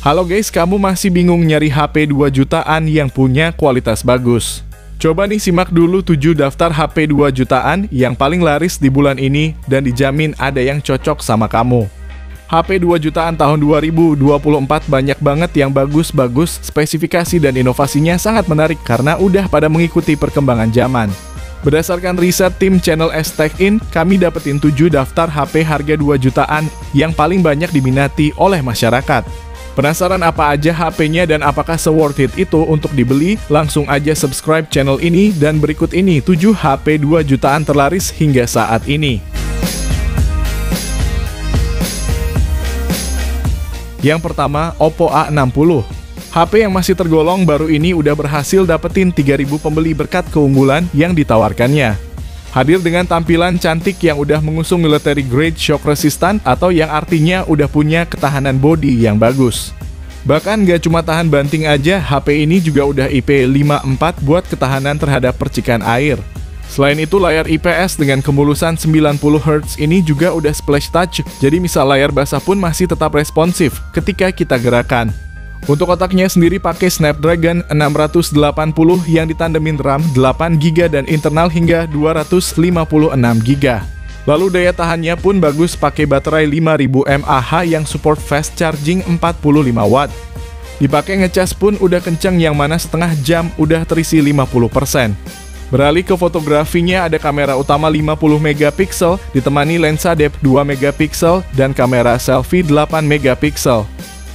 Halo guys, kamu masih bingung nyari HP 2 jutaan yang punya kualitas bagus? Coba nih simak dulu 7 daftar HP 2 jutaan yang paling laris di bulan ini dan dijamin ada yang cocok sama kamu. HP 2 jutaan tahun 2024 banyak banget yang bagus-bagus, spesifikasi dan inovasinya sangat menarik karena udah pada mengikuti perkembangan zaman. Berdasarkan riset tim channel S-Tech-In, kami dapetin 7 daftar HP harga 2 jutaan yang paling banyak diminati oleh masyarakat. Penasaran apa aja HP-nya dan apakah se-worth it itu untuk dibeli? Langsung aja subscribe channel ini dan berikut ini 7 HP 2 jutaan terlaris hingga saat ini. Yang pertama, Oppo A60. HP yang masih tergolong baru ini udah berhasil dapetin 3.000 pembeli berkat keunggulan yang ditawarkannya. Hadir dengan tampilan cantik yang udah mengusung military grade shock resistant atau yang artinya udah punya ketahanan bodi yang bagus. Bahkan gak cuma tahan banting aja, HP ini juga udah IP54 buat ketahanan terhadap percikan air. Selain itu, layar IPS dengan kemulusan 90 Hz ini juga udah splash touch, jadi misal layar basah pun masih tetap responsif ketika kita gerakan. Untuk otaknya sendiri pakai Snapdragon 680 yang ditandemin RAM 8GB dan internal hingga 256GB. Lalu daya tahannya pun bagus, pakai baterai 5000 mAh yang support fast charging 45 watt. Dipakai ngecas pun udah kenceng yang mana setengah jam udah terisi 50%. Beralih ke fotografinya, ada kamera utama 50MP ditemani lensa depth 2MP dan kamera selfie 8MP.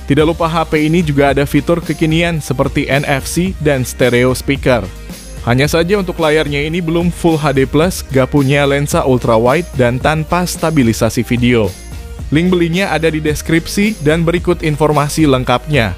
Tidak lupa HP ini juga ada fitur kekinian seperti NFC dan stereo speaker. Hanya saja untuk layarnya ini belum Full HD+, gak punya lensa ultrawide dan tanpa stabilisasi video. Link belinya ada di deskripsi dan berikut informasi lengkapnya.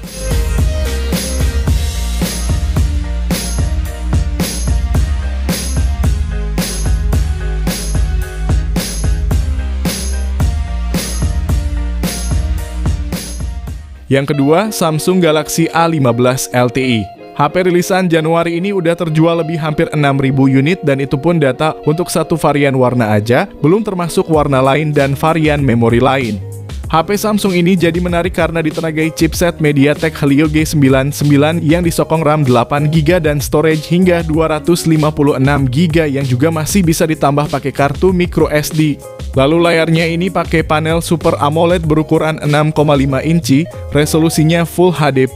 Yang kedua, Samsung Galaxy A15 LTE. HP rilisan Januari ini udah terjual lebih hampir 6.000 unit dan itu pun data untuk satu varian warna aja, belum termasuk warna lain dan varian memori lain. HP Samsung ini jadi menarik karena ditenagai chipset MediaTek Helio G99 yang disokong RAM 8GB dan storage hingga 256GB yang juga masih bisa ditambah pakai kartu microSD. Lalu layarnya ini pakai panel Super AMOLED berukuran 6,5 inci, resolusinya Full HD+,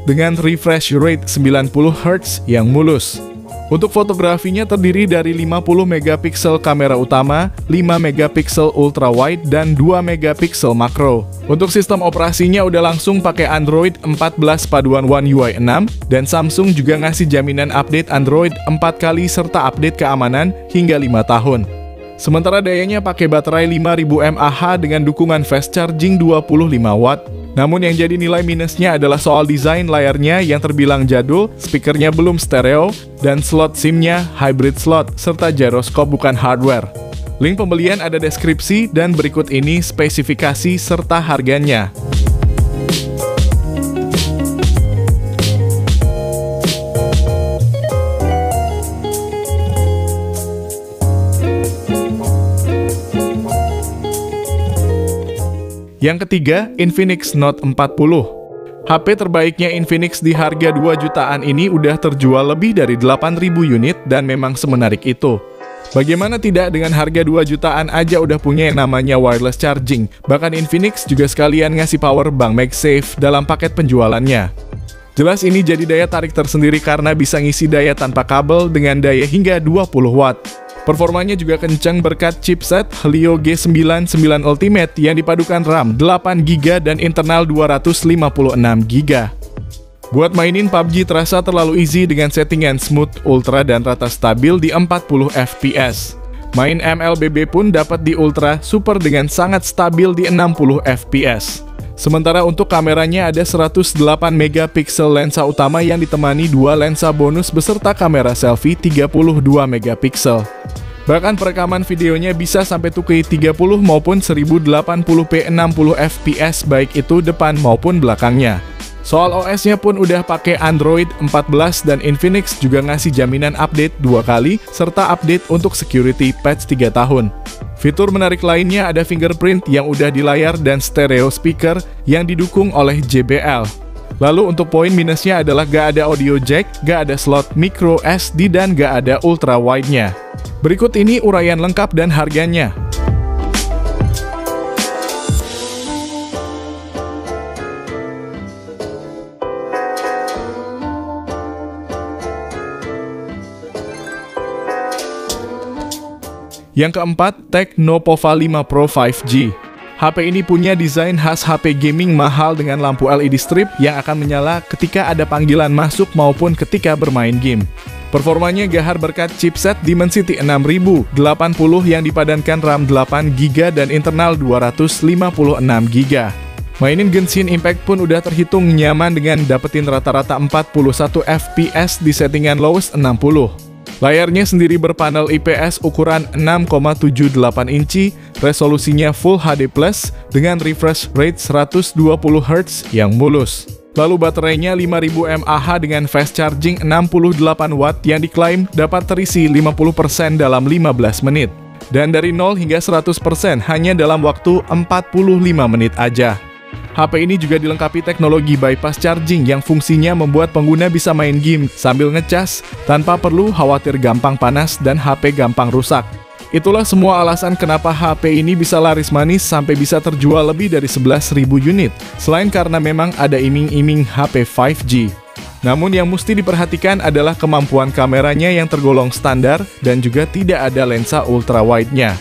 dengan refresh rate 90Hz yang mulus. Untuk fotografinya terdiri dari 50MP kamera utama, 5MP ultrawide, dan 2MP makro. Untuk sistem operasinya udah langsung pakai Android 14 paduan One UI 6, dan Samsung juga ngasih jaminan update Android 4 kali serta update keamanan hingga 5 tahun. Sementara dayanya pakai baterai 5000 mAh dengan dukungan fast charging 25 watt. Namun yang jadi nilai minusnya adalah soal desain layarnya yang terbilang jadul, speakernya belum stereo, dan slot SIM-nya hybrid slot, serta gyroskop bukan hardware. Link pembelian ada deskripsi dan berikut ini spesifikasi serta harganya. Yang ketiga, Infinix Note 40. HP terbaiknya Infinix di harga 2 jutaan ini udah terjual lebih dari 8.000 unit dan memang semenarik itu. Bagaimana tidak dengan harga 2 jutaan aja udah punya yang namanya wireless charging. Bahkan Infinix juga sekalian ngasih power bank MagSafe dalam paket penjualannya. Jelas ini jadi daya tarik tersendiri karena bisa ngisi daya tanpa kabel dengan daya hingga 20 watt. Performanya juga kencang berkat chipset Helio G99 Ultimate yang dipadukan RAM 8GB dan internal 256GB. Buat mainin PUBG terasa terlalu easy dengan settingan smooth, ultra, dan rata stabil di 40 FPS. Main MLBB pun dapat di ultra, super dengan sangat stabil di 60 FPS. Sementara untuk kameranya ada 108MP lensa utama yang ditemani 2 lensa bonus beserta kamera selfie 32MP. Bahkan perekaman videonya bisa sampai 2K 30 maupun 1080p 60 fps baik itu depan maupun belakangnya. Soal OS-nya pun udah pakai Android 14 dan Infinix juga ngasih jaminan update 2 kali serta update untuk security patch 3 tahun. Fitur menarik lainnya ada fingerprint yang udah di layar dan stereo speaker yang didukung oleh JBL. Lalu untuk poin minusnya adalah gak ada audio jack, gak ada slot micro SD, dan gak ada ultra wide-nya. Berikut ini uraian lengkap dan harganya. Yang keempat, Tecno Pova 5 Pro 5G. HP ini punya desain khas HP gaming mahal dengan lampu LED strip yang akan menyala ketika ada panggilan masuk maupun ketika bermain game. Performanya gahar berkat chipset Dimensity 6080 yang dipadankan RAM 8GB dan internal 256GB. Mainin Genshin Impact pun udah terhitung nyaman dengan dapetin rata-rata 41 FPS di settingan lowest 60. Layarnya sendiri berpanel IPS ukuran 6,78 inci, resolusinya Full HD+, dengan refresh rate 120Hz yang mulus. Lalu baterainya 5000 mAh dengan fast charging 68 Watt yang diklaim dapat terisi 50% dalam 15 menit. Dan dari 0 hingga 100% hanya dalam waktu 45 menit aja. HP ini juga dilengkapi teknologi bypass charging yang fungsinya membuat pengguna bisa main game sambil ngecas tanpa perlu khawatir gampang panas dan HP gampang rusak. Itulah semua alasan kenapa HP ini bisa laris manis sampai bisa terjual lebih dari 11.000 unit, selain karena memang ada iming-iming HP 5G. Namun yang mesti diperhatikan adalah kemampuan kameranya yang tergolong standar dan juga tidak ada lensa ultra wide-nya.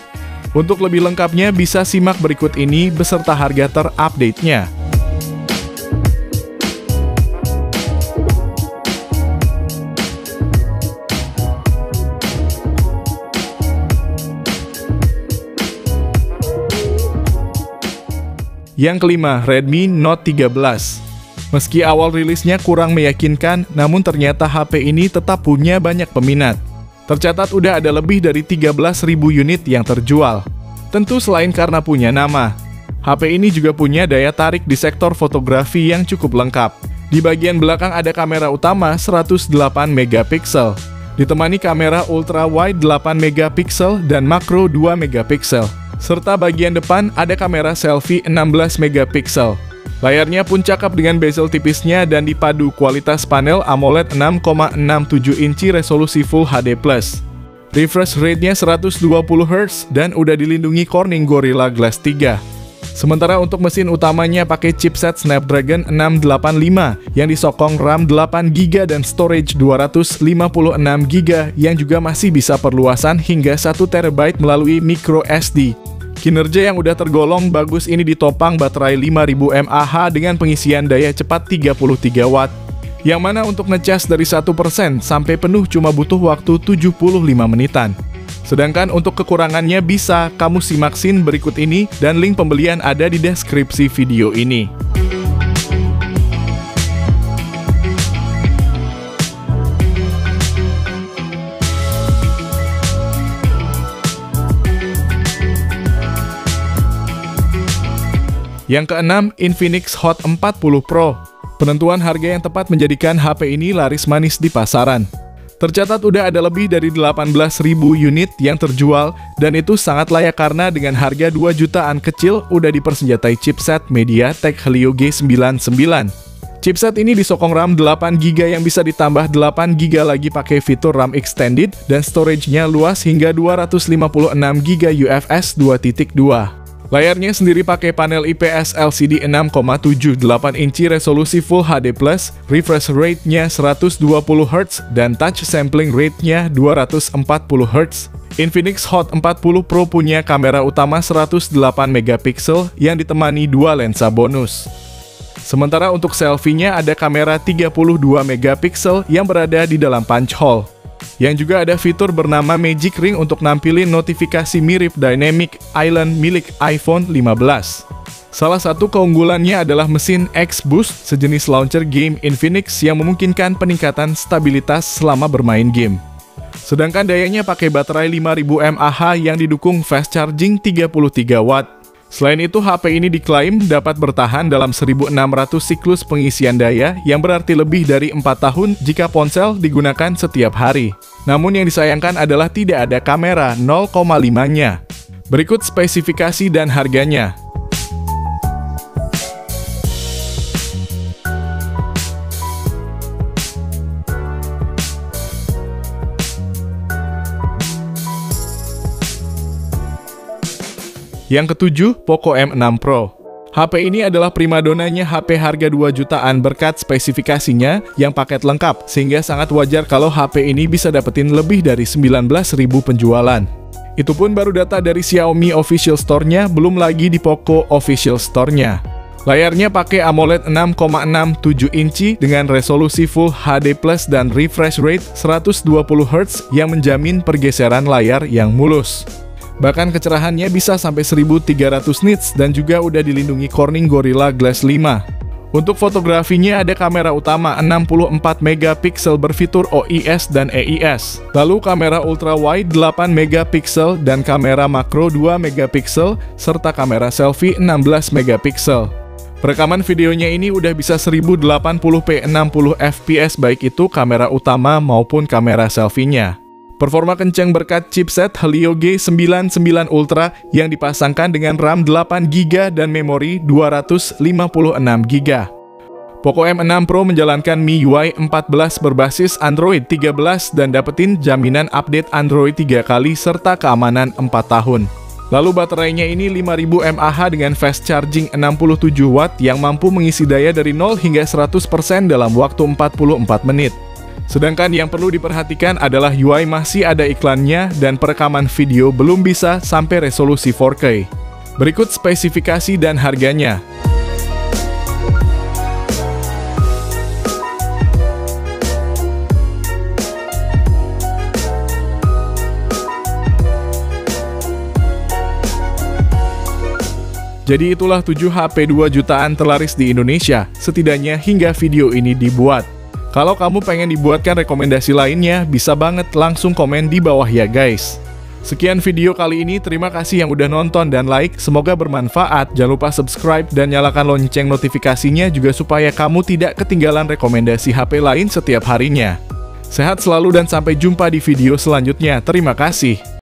Untuk lebih lengkapnya bisa simak berikut ini beserta harga terupdate-nya. Yang kelima, Redmi Note 13. Meski awal rilisnya kurang meyakinkan, namun ternyata HP ini tetap punya banyak peminat. Tercatat udah ada lebih dari 13.000 unit yang terjual. Tentu selain karena punya nama. HP ini juga punya daya tarik di sektor fotografi yang cukup lengkap. Di bagian belakang ada kamera utama 108 megapiksel, ditemani kamera ultra wide 8 megapiksel dan makro 2 megapiksel. Serta bagian depan ada kamera selfie 16 megapiksel. Layarnya pun cakep dengan bezel tipisnya dan dipadu kualitas panel AMOLED 6,67 inci resolusi Full HD+. Refresh rate-nya 120Hz dan udah dilindungi Corning Gorilla Glass 3. Sementara untuk mesin utamanya pakai chipset Snapdragon 685 yang disokong RAM 8GB dan storage 256GB yang juga masih bisa perluasan hingga 1TB melalui micro SD. Kinerja yang udah tergolong bagus ini ditopang baterai 5000 mAh dengan pengisian daya cepat 33 Watt. Yang mana untuk ngecas dari 1% sampai penuh cuma butuh waktu 75 menitan. Sedangkan untuk kekurangannya bisa kamu simaksin berikut ini dan link pembelian ada di deskripsi video ini. Yang keenam, Infinix Hot 40 Pro. Penentuan harga yang tepat menjadikan HP ini laris manis di pasaran. Tercatat udah ada lebih dari 18.000 unit yang terjual, dan itu sangat layak karena dengan harga 2 jutaan kecil udah dipersenjatai chipset MediaTek Helio G99. Chipset ini disokong RAM 8GB yang bisa ditambah 8GB lagi pakai fitur RAM extended dan storage-nya luas hingga 256GB UFS 2.2. Layarnya sendiri pakai panel IPS LCD 6,78 inci resolusi Full HD+, refresh rate-nya 120Hz dan touch sampling rate-nya 240Hz. Infinix Hot 40 Pro punya kamera utama 108 megapiksel yang ditemani 2 lensa bonus. Sementara untuk selfie-nya ada kamera 32 megapiksel yang berada di dalam punch hole. Yang juga ada fitur bernama Magic Ring untuk nampilin notifikasi mirip Dynamic Island milik iPhone 15. Salah satu keunggulannya adalah mesin X-Boost, sejenis launcher game Infinix yang memungkinkan peningkatan stabilitas selama bermain game. Sedangkan dayanya pakai baterai 5000 mAh yang didukung fast charging 33 Watt. Selain itu, HP ini diklaim dapat bertahan dalam 1600 siklus pengisian daya yang berarti lebih dari 4 tahun jika ponsel digunakan setiap hari. Namun yang disayangkan adalah tidak ada kamera 0,5-nya. Berikut spesifikasi dan harganya. Yang ketujuh, Poco M6 Pro. HP ini adalah primadonanya HP harga 2 jutaan berkat spesifikasinya yang paket lengkap, sehingga sangat wajar kalau HP ini bisa dapetin lebih dari 19.000 penjualan. Itu pun baru data dari Xiaomi Official Store-nya, belum lagi di Poco Official Store-nya. Layarnya pakai AMOLED 6,67 inci dengan resolusi Full HD Plus dan refresh rate 120Hz yang menjamin pergeseran layar yang mulus. Bahkan kecerahannya bisa sampai 1300 nits dan juga udah dilindungi Corning Gorilla Glass 5. Untuk fotografinya ada kamera utama 64 megapiksel berfitur OIS dan EIS. Lalu kamera ultra wide 8 megapiksel dan kamera makro 2 megapiksel serta kamera selfie 16 megapiksel. Perekaman videonya ini udah bisa 1080p 60 fps baik itu kamera utama maupun kamera selfie-nya. Performa kencang berkat chipset Helio G99 Ultra yang dipasangkan dengan RAM 8GB dan memori 256GB. Poco M6 Pro menjalankan MIUI 14 berbasis Android 13 dan dapetin jaminan update Android 3 kali serta keamanan 4 tahun. Lalu baterainya ini 5000 mAh dengan fast charging 67 Watt yang mampu mengisi daya dari 0 hingga 100% dalam waktu 44 menit. Sedangkan yang perlu diperhatikan adalah UI masih ada iklannya dan perekaman video belum bisa sampai resolusi 4K. Berikut spesifikasi dan harganya. Jadi itulah 7 HP 2 jutaan terlaris di Indonesia, setidaknya hingga video ini dibuat. Kalau kamu pengen dibuatkan rekomendasi lainnya, bisa banget langsung komen di bawah ya guys. Sekian video kali ini, terima kasih yang udah nonton dan like, semoga bermanfaat. Jangan lupa subscribe dan nyalakan lonceng notifikasinya juga supaya kamu tidak ketinggalan rekomendasi HP lain setiap harinya. Sehat selalu dan sampai jumpa di video selanjutnya, terima kasih.